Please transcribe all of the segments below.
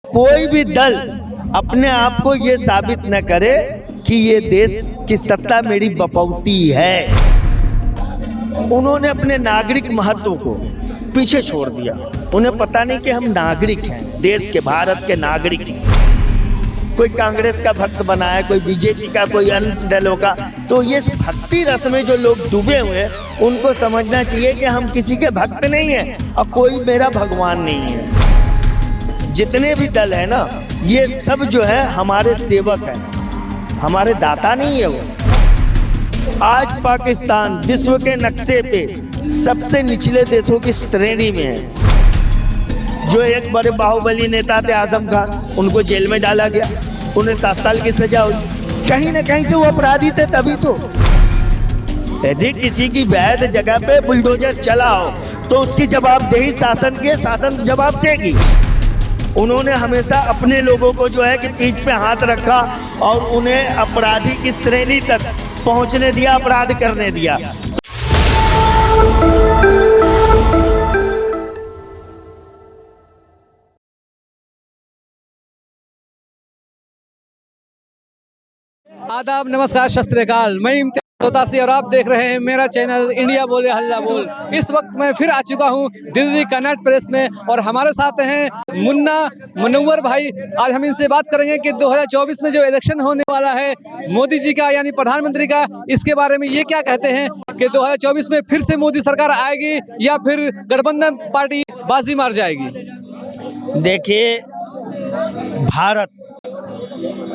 कोई भी दल अपने आप को ये साबित न करे कि ये देश की सत्ता मेरी बपौती है। उन्होंने अपने नागरिक महत्व को पीछे छोड़ दिया। उन्हें पता नहीं कि हम नागरिक हैं, देश के, भारत के नागरिक हैं। कोई कांग्रेस का भक्त बना है, कोई बीजेपी का, कोई अन्य दलों का। तो ये भक्ति रस में जो लोग डूबे हुए हैं, उनको समझना चाहिए कि हम किसी के भक्त नहीं हैं और कोई मेरा भगवान नहीं है। जितने भी दल है ना, ये सब जो है हमारे सेवक हैं, हमारे दाता नहीं है वो। आज पाकिस्तान विश्व के नक्शे पे सबसे निचले देशों की श्रेणी में है। जो एक बड़े बाहुबली नेता थे आजम खान, उनको जेल में डाला गया, उन्हें 7 साल की सजा हुई। कहीं ना कहीं से वो अपराधी थे तभी तो। यदि किसी की वैध जगह पे बुलडोजर चला हो तो उसकी जवाबदेही शासन जवाब देगी। उन्होंने हमेशा अपने लोगों को जो है कि पीठ पे हाथ रखा और उन्हें अपराधी की श्रेणी तक पहुंचने दिया, अपराध करने दिया। आदाब, नमस्कार, सत श्री अकाल। मैं इम्तियाज रोहतासी और आप देख रहे हैं मेरा चैनल इंडिया बोले हल्ला बोल। इस वक्त मैं फिर आ चुका हूं दिल्ली कनॉट प्लेस में और हमारे साथ हैं मुन्ना मुनव्वर भाई। आज हम इनसे बात करेंगे कि 2024 में जो इलेक्शन होने वाला है मोदी जी का यानी प्रधानमंत्री का, इसके बारे में ये क्या कहते हैं कि 2024 में फिर से मोदी सरकार आएगी या फिर गठबंधन पार्टी बाजी मार जाएगी। देखिए, भारत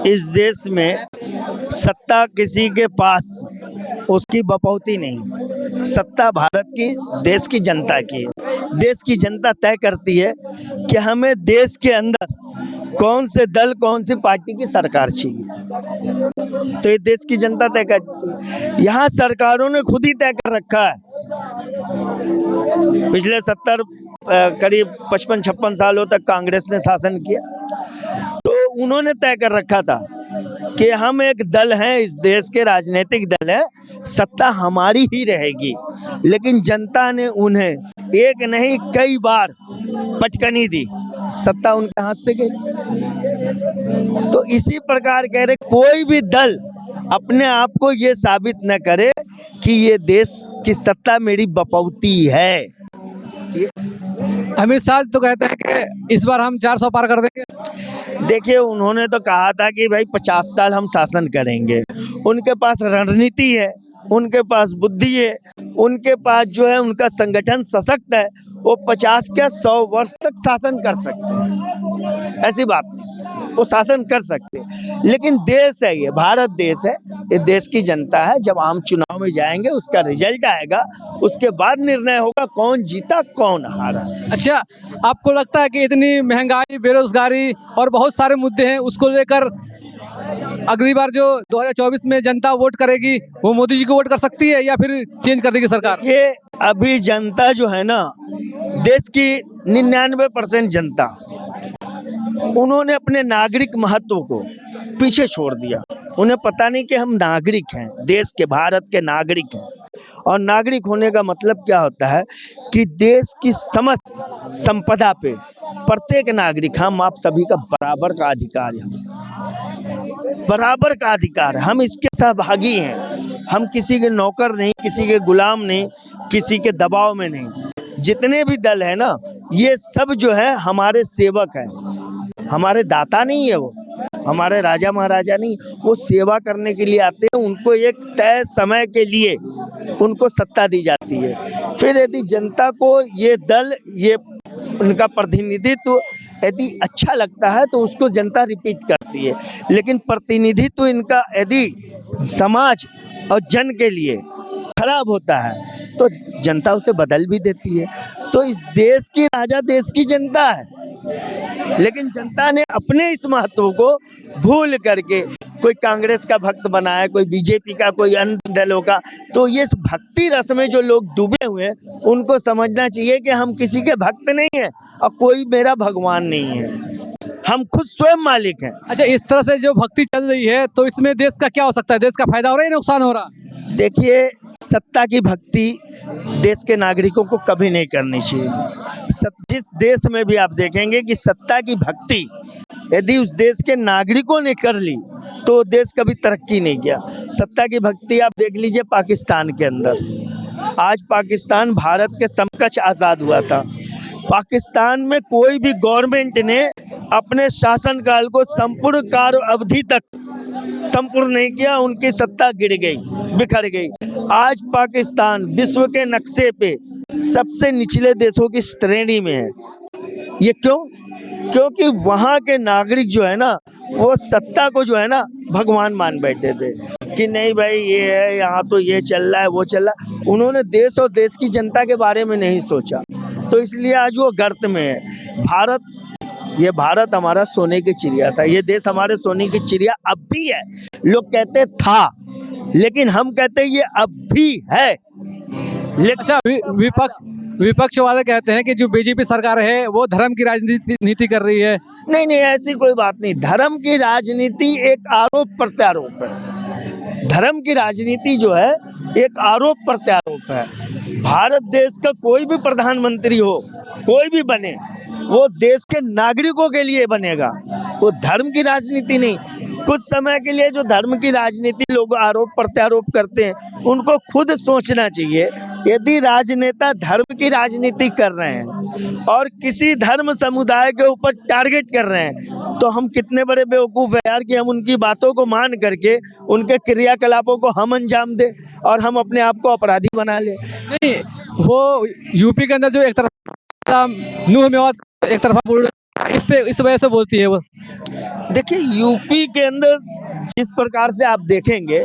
इस देश में सत्ता किसी के पास उसकी बपौती नहीं। सत्ता भारत की, देश की जनता की है। देश की जनता तय करती है कि हमें देश के अंदर कौन से दल, कौन सी पार्टी की सरकार चाहिए। तो ये देश की जनता तय करती है। यहाँ सरकारों ने खुद ही तय कर रखा है। पिछले 70 करीब 55-56 सालों तक कांग्रेस ने शासन किया, तो उन्होंने तय कर रखा था कि हम एक दल हैं, इस देश के राजनीतिक दल है, सत्ता हमारी ही रहेगी। लेकिन जनता ने उन्हें एक नहीं कई बार पटकनी दी, सत्ता उनके हाथ से गई। तो इसी प्रकार कह रहे, कोई भी दल अपने आप को ये साबित न करे कि ये देश की सत्ता मेरी बपौती है। अमित शाह तो कहते हैं कि इस बार हम 400 पार कर देंगे। देखिए, उन्होंने तो कहा था कि भाई 50 साल हम शासन करेंगे। उनके पास रणनीति है, उनके पास बुद्धि है, उनके पास जो है उनका संगठन सशक्त है। वो 50 के 100 वर्ष तक शासन कर सकते हैं, ऐसी बात नहीं, वो शासन कर सकते हैं। लेकिन देश है, ये भारत देश है, ये देश की जनता है। जब आम चुनाव में जाएंगे, उसका रिजल्ट आएगा, उसके बाद निर्णय होगा कौन जीता कौन हारा। अच्छा, आपको लगता है कि इतनी महंगाई, बेरोजगारी और बहुत सारे मुद्दे हैं, उसको लेकर अगली बार जो 2024 में जनता वोट करेगी वो मोदी जी को वोट कर सकती है या फिर चेंज कर देगी सरकार? ये अभी जनता जो है ना, देश की 99% जनता, उन्होंने अपने नागरिक महत्व को पीछे छोड़ दिया। उन्हें पता नहीं कि हम नागरिक हैं, देश के, भारत के नागरिक हैं। और नागरिक होने का मतलब क्या होता है कि देश की समस्त संपदा पे प्रत्येक नागरिक, हम आप सभी का बराबर का अधिकार है, बराबर का अधिकार है। हम इसके सहभागी हैं। हम किसी के नौकर नहीं, किसी के गुलाम नहीं, किसी के दबाव में नहीं। जितने भी दल है ना, ये सब जो है हमारे सेवक हैं, हमारे दाता नहीं है वो, हमारे राजा महाराजा नहीं। वो सेवा करने के लिए आते हैं। उनको एक तय समय के लिए उनको सत्ता दी जाती है। फिर यदि जनता को ये दल, ये उनका प्रतिनिधित्व यदि अच्छा लगता है तो उसको जनता रिपीट करती है। लेकिन प्रतिनिधित्व इनका यदि समाज और जन के लिए खराब होता है तो जनता उसे बदल भी देती है। तो इस देश की राजा देश की जनता है, लेकिन जनता ने अपने इस महत्व को भूल करके कोई कांग्रेस का भक्त बना है, कोई बीजेपी का, कोई अन्य दलों का। तो ये भक्ति रस में जो लोग डूबे हुए हैं, उनको समझना चाहिए कि हम किसी के भक्त नहीं हैं और कोई मेरा भगवान नहीं है। हम खुद स्वयं मालिक हैं। अच्छा, इस तरह से जो भक्ति चल रही है तो इसमें देश का क्या हो सकता है? देश का फायदा हो रहा है या नुकसान हो रहा? देखिए, सत्ता की भक्ति देश के नागरिकों को कभी नहीं करनी चाहिए। जिस देश में भी आप देखेंगे कि सत्ता की भक्ति यदि उस देश के नागरिकों ने कर ली तो देश कभी तरक्की नहीं किया। सत्ता की भक्ति आप देख लीजिए पाकिस्तान के अंदर। आज पाकिस्तान भारत के समकक्ष आज़ाद हुआ था। पाकिस्तान में कोई भी गवर्नमेंट ने अपने शासनकाल को संपूर्ण कार्य अवधि तक संपूर्ण नहीं किया, उनकी सत्ता गिर गई, बिखर गई। आज पाकिस्तान विश्व के नक्शे पे सबसे निचले देशों की श्रेणी में है। ये क्यों? क्योंकि वहाँ के नागरिक जो है ना, वो सत्ता को जो है ना भगवान मान बैठे थे कि नहीं भाई ये है, यहाँ तो ये चल रहा है, वो चल रहा है। उन्होंने देश और देश की जनता के बारे में नहीं सोचा, तो इसलिए आज वो गर्त में है। ये भारत हमारा सोने की चिड़िया था, ये देश हमारे सोने की चिड़िया अब भी है। लोग कहते था, लेकिन हम कहते ये अब भी है। अच्छा, विपक्ष वाले कहते हैं कि जो बीजेपी सरकार है वो धर्म की राजनीति कर रही है। नहीं नहीं, ऐसी कोई बात नहीं। धर्म की राजनीति एक आरोप प्रत्यारोप है। धर्म की राजनीति जो है एक आरोप प्रत्यारोप है। भारत देश का कोई भी प्रधानमंत्री हो, कोई भी बने, वो देश के नागरिकों के लिए बनेगा, वो धर्म की राजनीति नहीं। कुछ समय के लिए जो धर्म की राजनीति लोग आरोप प्रत्यारोप करते हैं, उनको खुद सोचना चाहिए। यदि राजनेता धर्म की राजनीति कर रहे हैं और किसी धर्म समुदाय के ऊपर टारगेट कर रहे हैं, तो हम कितने बड़े बेवकूफ़ हैं यार कि हम उनकी बातों को मान करके उनके क्रियाकलापों को हम अंजाम दें और हम अपने आप को अपराधी बना लें। नहीं, वो यूपी के अंदर जो एक तरफ नूह मेवात एक तरफा बोल, इस वजह से बोलती है वो। देखिए, यूपी के अंदर जिस प्रकार से आप देखेंगे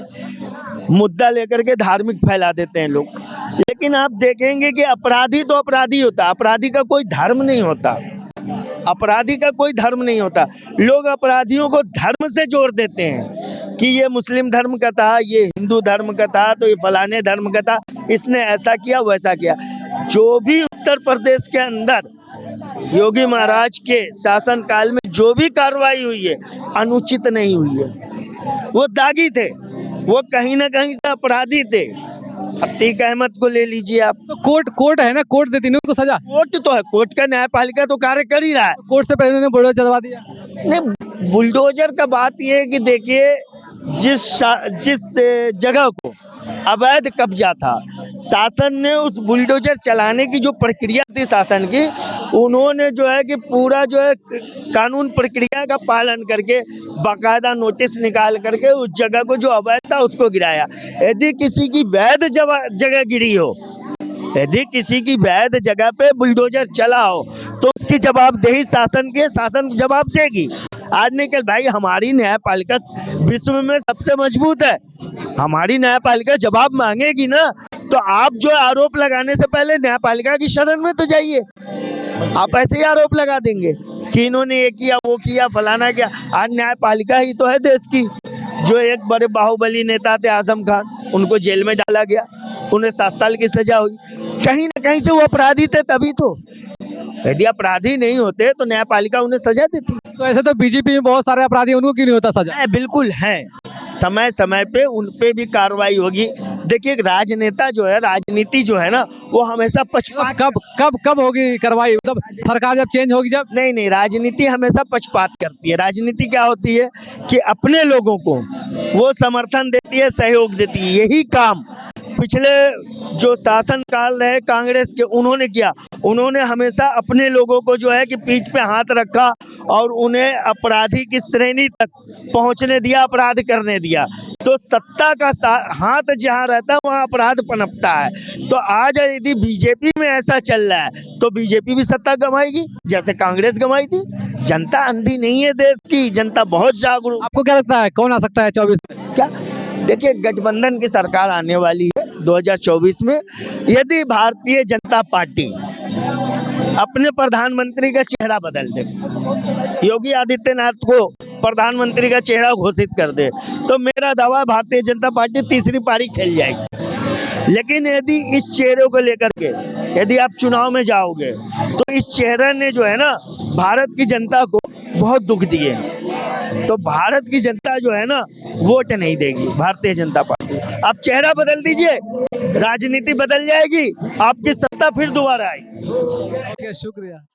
मुद्दा लेकर के धार्मिक फैला देते हैं लोग, लेकिन आप देखेंगे कि अपराधी तो अपराधी होता, अपराधी का कोई धर्म नहीं होता। अपराधी का कोई धर्म नहीं होता। लोग अपराधियों को धर्म से जोड़ देते हैं कि ये मुस्लिम धर्म का था, ये हिंदू धर्म का था, तो ये फलाने धर्म का था, इसने ऐसा किया वैसा किया। जो भी उत्तर प्रदेश के अंदर योगी महाराज के शासन काल में जो भी कार्रवाई हुई है, अनुचित नहीं हुई है। वो दागी थे, वो कहीं ना कहीं से अपराधी थे। अतीक अहमद को ले लीजिए आप, तो कोर्ट है ना, कोर्ट देती नहीं उनको सजा। कोर्ट तो है, कोर्ट का न्यायपालिका तो कार्य कर ही रहा है। कोर्ट से पहले उन्होंने बुलडोजर चलवा दिया। नहीं, बुलडोजर का बात ये है कि देखिए, जिस जगह को अवैध कब्जा था, शासन ने उस बुलडोजर चलाने की जो प्रक्रिया थी शासन की, उन्होंने जो है कि पूरा जो है कानून प्रक्रिया का पालन करके बाकायदा नोटिस निकाल करके उस जगह को जो अवैध था उसको गिराया। यदि किसी की वैध जगह गिरी हो, यदि किसी की वैध जगह पे बुलडोजर चला हो, तो उसकी जवाबदेही शासन जवाब देगी। आज नहीं कल भाई, हमारी न्यायपालिका विश्व में सबसे मजबूत है, हमारी न्यायपालिका जवाब मांगेगी ना। तो आप जो आरोप लगाने से पहले न्यायपालिका की शरण में तो जाइए। आप ऐसे ही आरोप लगा देंगे कि इन्होंने ये किया, वो किया, फलाना किया। आज न्यायपालिका ही तो है देश की। जो एक बड़े बाहुबली नेता थे आजम खान, उनको जेल में डाला गया, उन्हें 7 साल की सजा हुई। कहीं ना कहीं से वो अपराधी थे, तभी तो। यदि अपराधी नहीं होते तो न्यायपालिका उन्हें सजा देती। तो ऐसे तो बीजेपी में बहुत सारे अपराधी, उनको क्यों नहीं होता सजा? बिल्कुल है, समय समय पे उन पे भी कार्रवाई होगी। देखिए, राजनेता जो है, राजनीति जो है ना, वो हमेशा पक्षपात। कब होगी कार्रवाई? मतलब सरकार जब चेंज होगी, जब? नहीं, राजनीति हमेशा पक्षपात करती है। राजनीति क्या होती है कि अपने लोगों को वो समर्थन देती है, सहयोग देती है। यही काम पिछले जो शासन काल रहे कांग्रेस के, उन्होंने किया। उन्होंने हमेशा अपने लोगों को जो है कि पीठ पे हाथ रखा और उन्हें अपराधी की श्रेणी तक पहुंचने दिया, अपराध करने दिया। तो सत्ता का हाथ जहां रहता है वहां अपराध पनपता है। तो आज यदि बीजेपी में ऐसा चल रहा है तो बीजेपी भी सत्ता गंवाएगी, जैसे कांग्रेस गंवाई थी। जनता अंधी नहीं है, देश की जनता बहुत जागरूक। आपको क्या लगता है कौन आ सकता है 24 में? क्या देखिए, गठबंधन की सरकार आने वाली है 2024 में। यदि भारतीय जनता पार्टी अपने प्रधानमंत्री का चेहरा बदल दे, योगी आदित्यनाथ को प्रधानमंत्री का चेहरा घोषित कर दे, तो मेरा दावा भारतीय जनता पार्टी तीसरी पारी खेल जाएगी। लेकिन यदि इस चेहरे को लेकर के यदि आप चुनाव में जाओगे, तो इस चेहरे ने जो है ना भारत की जनता को बहुत दुख दिए। तो भारत की जनता जो है ना, वोट नहीं देगी भारतीय जनता पार्टी। आप चेहरा बदल दीजिए, राजनीति बदल जाएगी, आपकी सत्ता फिर दोबारा आएगी। ओके, शुक्रिया।